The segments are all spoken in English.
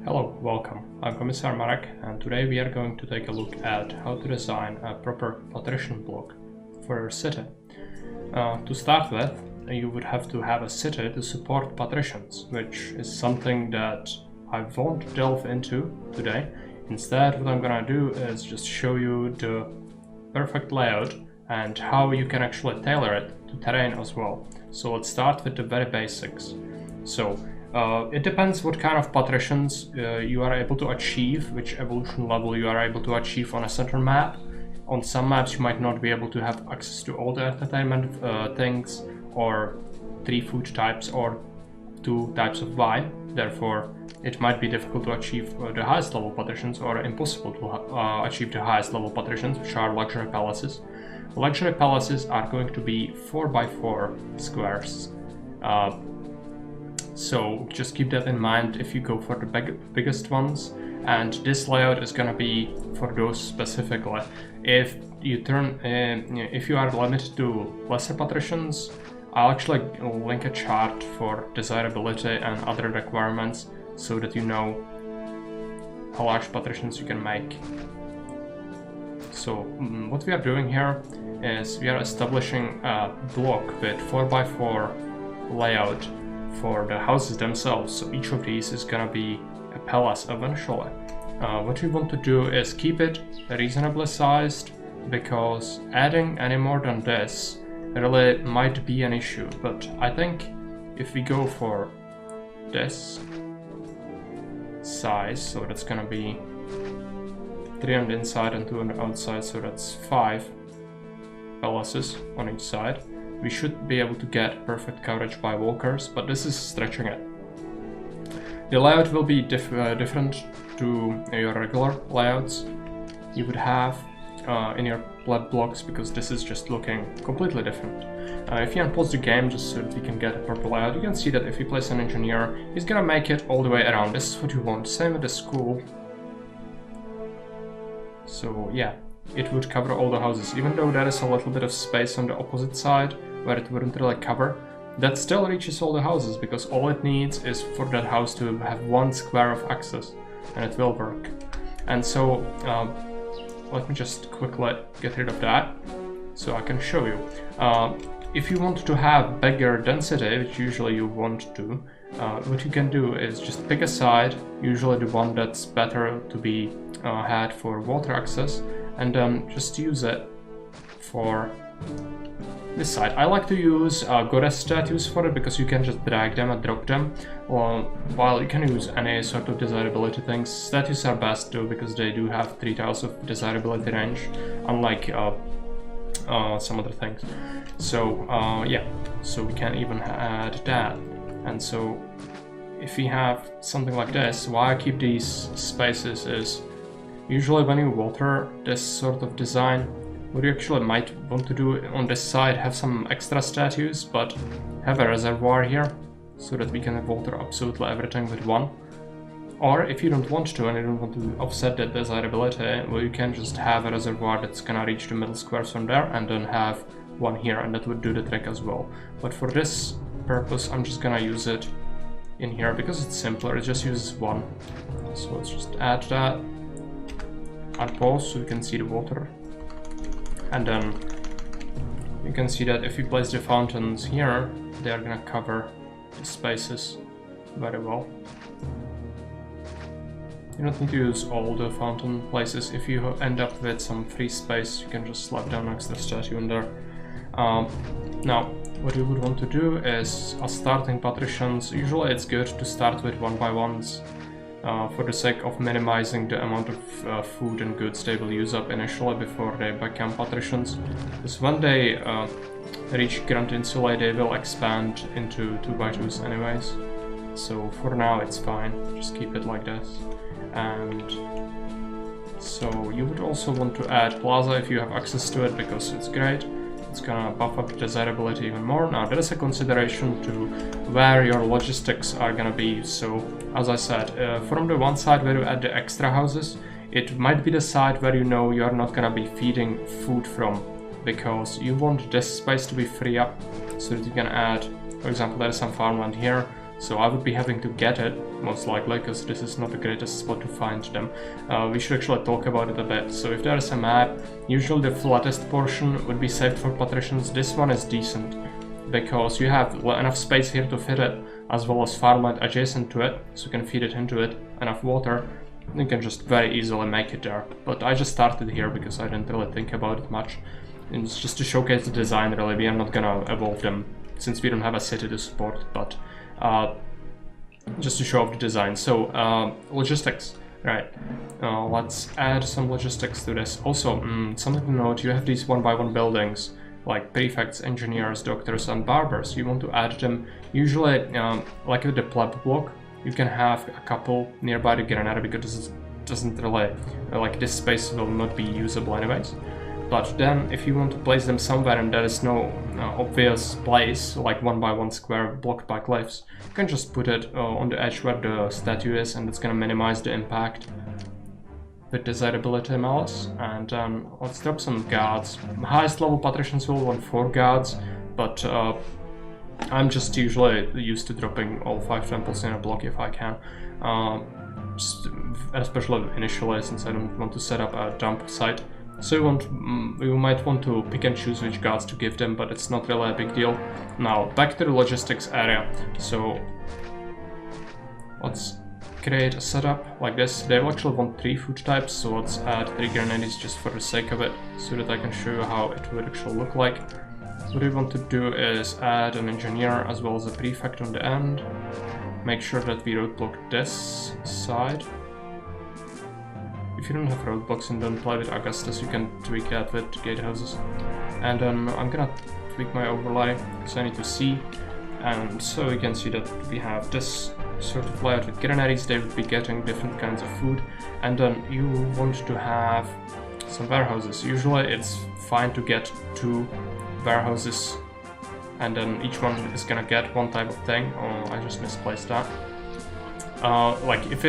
Hello, welcome. I'm Commissar Marek, and today we are going to take a look at how to design a proper patrician block for your city. To start with, you would have to have a city to support patricians, which is something that I won't delve into today. Instead, what I'm gonna do is just show you the perfect layout and how you can actually tailor it to terrain as well. So let's start with the very basics. It depends what kind of patricians you are able to achieve, which evolution level you are able to achieve on a certain map. On some maps you might not be able to have access to all the entertainment things, or 3 food types or 2 types of wine. Therefore, it might be difficult to achieve the highest level patricians, or impossible to achieve the highest level patricians, which are luxury palaces. Luxury palaces are going to be 4x4 squares. So just keep that in mind if you go for the biggest ones, and this layout is gonna be for those specifically. If you are limited to lesser patricians, I'll actually link a chart for desirability and other requirements so that you know how large patricians you can make. So what we are doing here is we are establishing a block with 4x4 layout for the houses themselves. So each of these is gonna be a palace eventually. What we want to do is keep it reasonably sized, because adding any more than this really might be an issue. But I think if we go for this size, so that's gonna be 3 on the inside and 2 on the outside, so that's 5 palaces on each side. We should be able to get perfect coverage by walkers, but this is stretching it. The layout will be different to your regular layouts you would have in your lab blocks, because this is just looking completely different. If you unpause the game just so that we can get a proper layout, you can see that if you place an engineer, he's gonna make it all the way around. This is what you want. Same with the school. So yeah, it would cover all the houses, even though there is a little bit of space on the opposite side where it wouldn't really cover. That still reaches all the houses, because all it needs is for that house to have 1 square of access, and it will work. And so let me just quickly get rid of that so I can show you. If you want to have bigger density, which usually you want to, what you can do is just pick a side, usually the one that's better to be had for water access, and just use it for this side. I like to use goddess statues for it, because you can just drag them and drop them, while you can use any sort of desirability things. Statues are best though, because they do have 3 tiles of desirability range, unlike some other things. So yeah, so we can even add that. And so if we have something like this, why I keep these spaces is usually when you water this sort of design, what you actually might want to do on this side, have some extra statues, but have a reservoir here so that we can water absolutely everything with one. Or if you don't want to and you don't want to offset that desirability, well, you can just have a reservoir that's gonna reach the middle squares from there, and then have one here, and that would do the trick as well. But for this purpose, I'm just gonna use it in here because it's simpler. It just uses 1. So let's just add that, unpause so we can see the water. And then you can see that if you place the fountains here, they are gonna cover the spaces very well. You don't need to use all the fountain places. If you end up with some free space, you can just slap down an extra statue in there. Now, what you would want to do is, as starting patricians, usually it's good to start with 1x1s. For the sake of minimizing the amount of food and goods they will use up initially before they become patricians. Because when they reach Grand Insulae, they will expand into 2x2s anyways. So for now it's fine, just keep it like this. And so you would also want to add plaza if you have access to it, because it's great. It's gonna buff up desirability even more. Now there is a consideration to where your logistics are gonna be. So as I said, from the one side where you add the extra houses, it might be the side where you know you're not gonna be feeding food from, because you want this space to be free up so that you can add, for example, there is some farmland here, so I would be having to get it, most likely, because this is not the greatest spot to find them. We should actually talk about it a bit. So if there is a map, usually the flattest portion would be saved for patricians. This one is decent, because you have enough space here to fit it, as well as farmland adjacent to it, so you can feed it into it, enough water. You can just very easily make it there. But I just started here because I didn't really think about it much. And it's just to showcase the design, really. We are not gonna evolve them since we don't have a city to support, but just to show off the design. So logistics, right? Let's add some logistics to this. Also, something to note: you have these 1x1 buildings like prefects, engineers, doctors, and barbers. You want to add them usually, like with the pleb block. You can have a couple nearby the granary because this doesn't really, like, this space will not be usable anyways. But then if you want to place them somewhere and there is no obvious place, like 1x1 square blocked by cliffs, you can just put it on the edge where the statue is, and it's gonna minimize the impact with Desirability Malice. And let's drop some guards. Highest level patricians will want 4 guards, but I'm just usually used to dropping all 5 temples in a block if I can. Especially initially, since I don't want to set up a dump site. So you might want to pick and choose which guards to give them, but it's not really a big deal. Now, back to the logistics area. So let's create a setup like this. They will actually want 3 food types, so let's add 3 grenades just for the sake of it, so that I can show you how it would actually look like. What we want to do is add an engineer as well as a prefect on the end. Make sure that we roadblock this side. If you don't have roadblocks and don't play with Augustus, you can tweak that with gatehouses. And then I'm gonna tweak my overlay, because I need to see. And so you can see that we have this sort of layout with granaries. They would be getting different kinds of food. And then you want to have some warehouses. Usually it's fine to get 2 warehouses, and then each one is gonna get 1 type of thing. Oh, I just misplaced that. Like if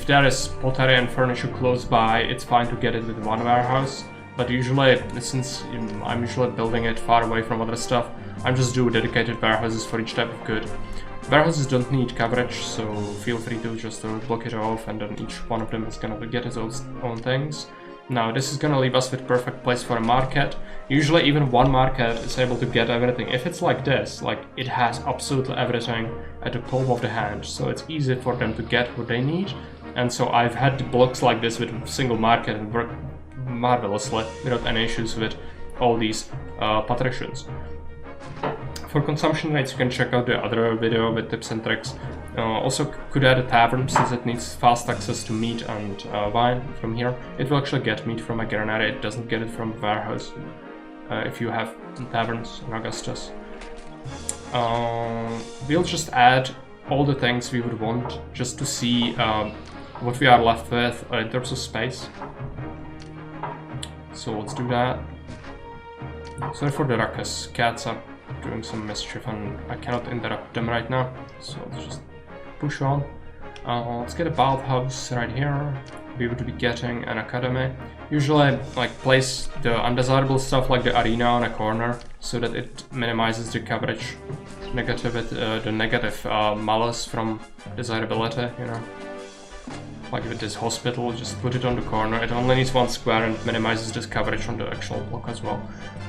there is pottery and furniture close by, it's fine to get it with 1 warehouse. But usually, since I'm usually building it far away from other stuff, I'm just do dedicated warehouses for each type of good. Warehouses don't need coverage, so feel free to just block it off, and then each one of them is gonna get its own things. Now this is gonna leave us with perfect place for a market. Usually even 1 market is able to get everything. If it's like this, like it has absolutely everything at the palm of the hand, so it's easy for them to get what they need. And so I've had blocks like this with a single market and work marvelously without any issues with all these patricians. For consumption rates, you can check out the other video with tips and tricks. Also could add a tavern, since it needs fast access to meat and wine from here. It will actually get meat from a granary, it doesn't get it from a warehouse if you have taverns in Augustus. We'll just add all the things we would want just to see what we are left with in terms of space. So let's do that. Sorry for the ruckus, cats are doing some mischief and I cannot interrupt them right now, so let's just push on. Let's get a bathhouse right here. We would be getting an academy. Usually, like, place the undesirable stuff like the arena on a corner so that it minimizes the coverage the negative malice from desirability, you know. Like with this hospital, just put it on the corner. It only needs 1 square and it minimizes this coverage on the actual block as well.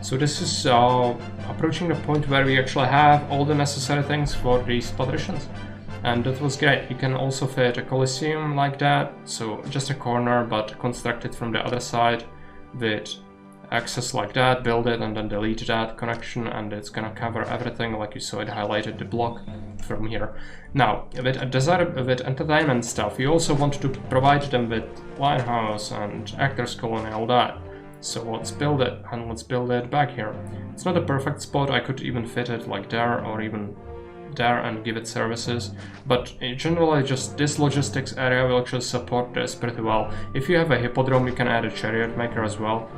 So this is approaching the point where we actually have all the necessary things for these patricians. And that was great. You can also fit a coliseum like that, so just a corner but constructed from the other side with access like that, build it and then delete that connection, and it's gonna cover everything like you saw it highlighted the block from here. Now, with entertainment stuff, you also want to provide them with lighthouse and actors colony, all that. So let's build it, and let's build it back here. It's not a perfect spot, I could even fit it like there or even there and give it services, but generally just this logistics area will actually support this pretty well. If you have a hippodrome, you can add a chariot maker as well.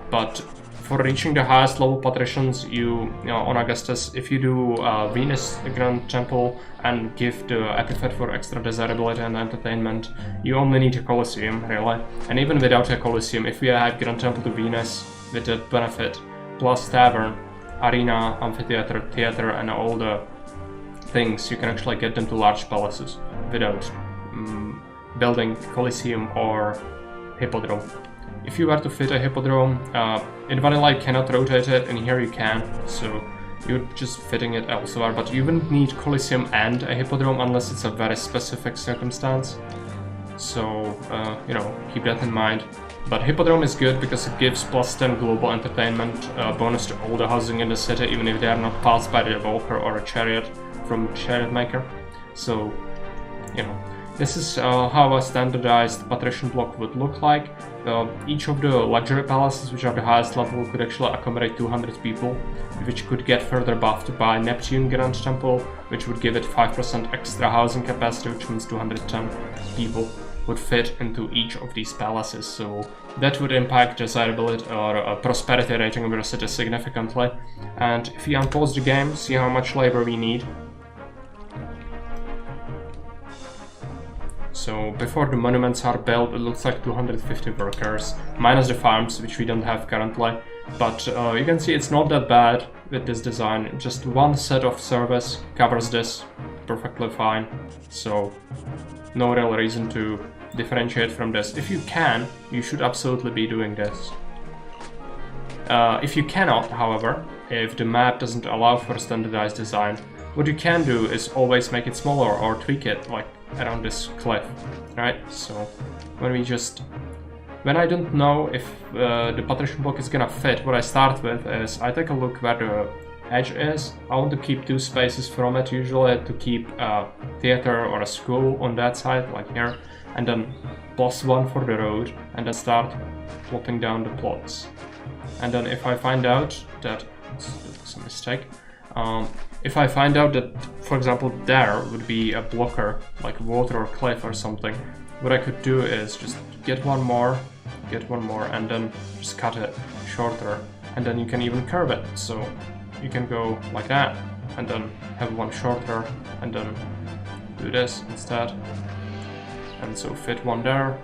But for reaching the highest level patricians, you know, on Augustus, if you do Venus Grand Temple and give the epithet for extra desirability and entertainment, you only need a Colosseum, really. And even without a Colosseum, if we add Grand Temple to Venus with the benefit, plus Tavern, Arena, Amphitheater, Theater, and all the things, you can actually get them to large palaces without building Colosseum or Hippodrome. If you were to fit a Hippodrome, in vanilla you cannot rotate it, and here you can, so you're just fitting it elsewhere, but you wouldn't need Colosseum and a Hippodrome unless it's a very specific circumstance. So, you know, keep that in mind. But Hippodrome is good because it gives +10 global entertainment bonus to all the housing in the city, even if they are not passed by the Volker or a chariot from Chariot Maker. So, you know, this is how a standardized patrician block would look like. Each of the luxury palaces, which are the highest level, could actually accommodate 200 people, which could get further buffed by Neptune Grand Temple, which would give it 5% extra housing capacity, which means 210 people would fit into each of these palaces. So that would impact desirability or prosperity rating of the city significantly. And if we unpause the game, see how much labor we need. So before the monuments are built, it looks like 250 workers, minus the farms, which we don't have currently. But you can see it's not that bad with this design. Just one set of service covers this perfectly fine. So no real reason to differentiate from this. If you can, you should absolutely be doing this. If you cannot, however, if the map doesn't allow for standardized design, what you can do is always make it smaller or tweak it, like around this cliff, right? So when I don't know if the patrician block is gonna fit, what I start with is I take a look where the edge is. I want to keep 2 spaces from it, usually to keep a theater or a school on that side, like here, and then +1 for the road, and then start plotting down the plots. And then if I find out that, that's a mistake, if I find out that, for example, there would be a blocker, like water or cliff or something, what I could do is just get one more, and then just cut it shorter, and then you can even curve it. So you can go like that, and then have one shorter, and then do this instead. And so fit one there,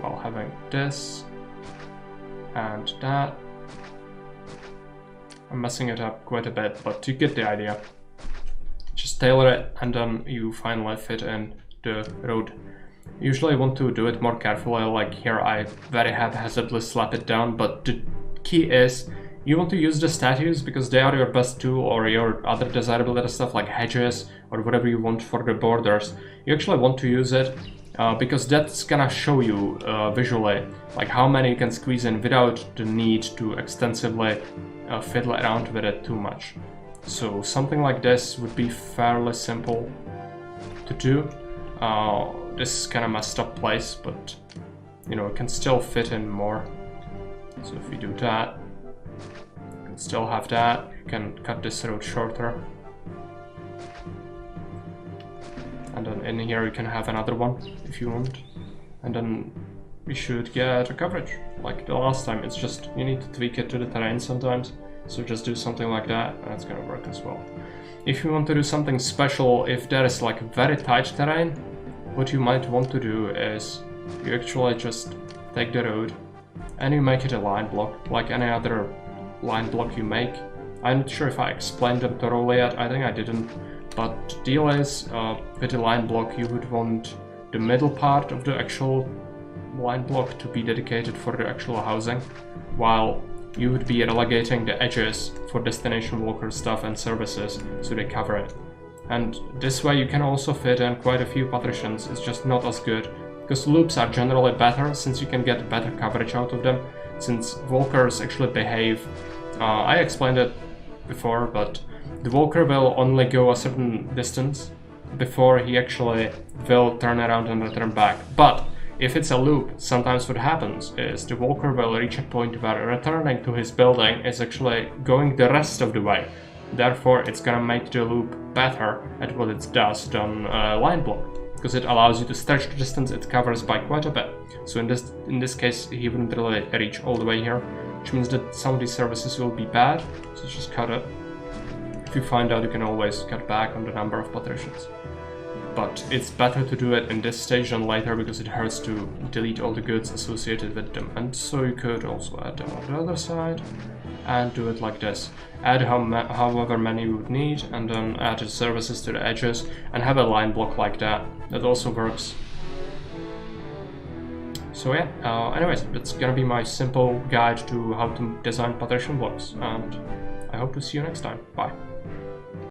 while having this, and that. I'm messing it up quite a bit, but you get the idea. Just tailor it, and then you finally fit in the road. Usually I want to do it more carefully, like here I very haphazardly slap it down, but the key is you want to use the statues because they are your best tool, or your other desirability stuff like hedges or whatever you want for the borders. You actually want to use it because that's gonna show you visually like how many you can squeeze in without the need to extensively fiddle around with it too much. So something like this would be fairly simple to do. This is kind of messed up place, but you know, it can still fit in more. So if we do that, you can still have that. You can cut this road shorter, and then in here you can have another one if you want, and then we should get a coverage like the last time. It's just you need to tweak it to the terrain sometimes, so just do something like that and it's gonna work as well. If you want to do something special, if there is like very tight terrain, what you might want to do is you actually just take the road and you make it a line block like any other line block you make. I'm not sure if I explained them thoroughly yet, I think I didn't, but the deal is with the line block you would want the middle part of the actual line block to be dedicated for the actual housing, while you would be relegating the edges for destination walker stuff and services so they cover it. And this way you can also fit in quite a few patricians. It's just not as good because loops are generally better since you can get better coverage out of them, since walkers actually behave. I explained it before, but the walker will only go a certain distance before he actually will turn around and return back. But if it's a loop, sometimes what happens is the walker will reach a point where returning to his building is actually going the rest of the way. Therefore, it's gonna make the loop better at what it does than line block, because it allows you to stretch the distance it covers by quite a bit. So in this case, he wouldn't really reach all the way here, which means that some of these services will be bad. So just cut it. If you find out, you can always cut back on the number of patricians. But it's better to do it in this stage than later because it hurts to delete all the goods associated with them. And so you could also add them on the other side. and do it like this. Add however many you would need, and then add the services to the edges, and have a line block like that. That also works. So yeah, anyways, that's gonna be my simple guide to how to design patrician blocks, and I hope to see you next time. Bye.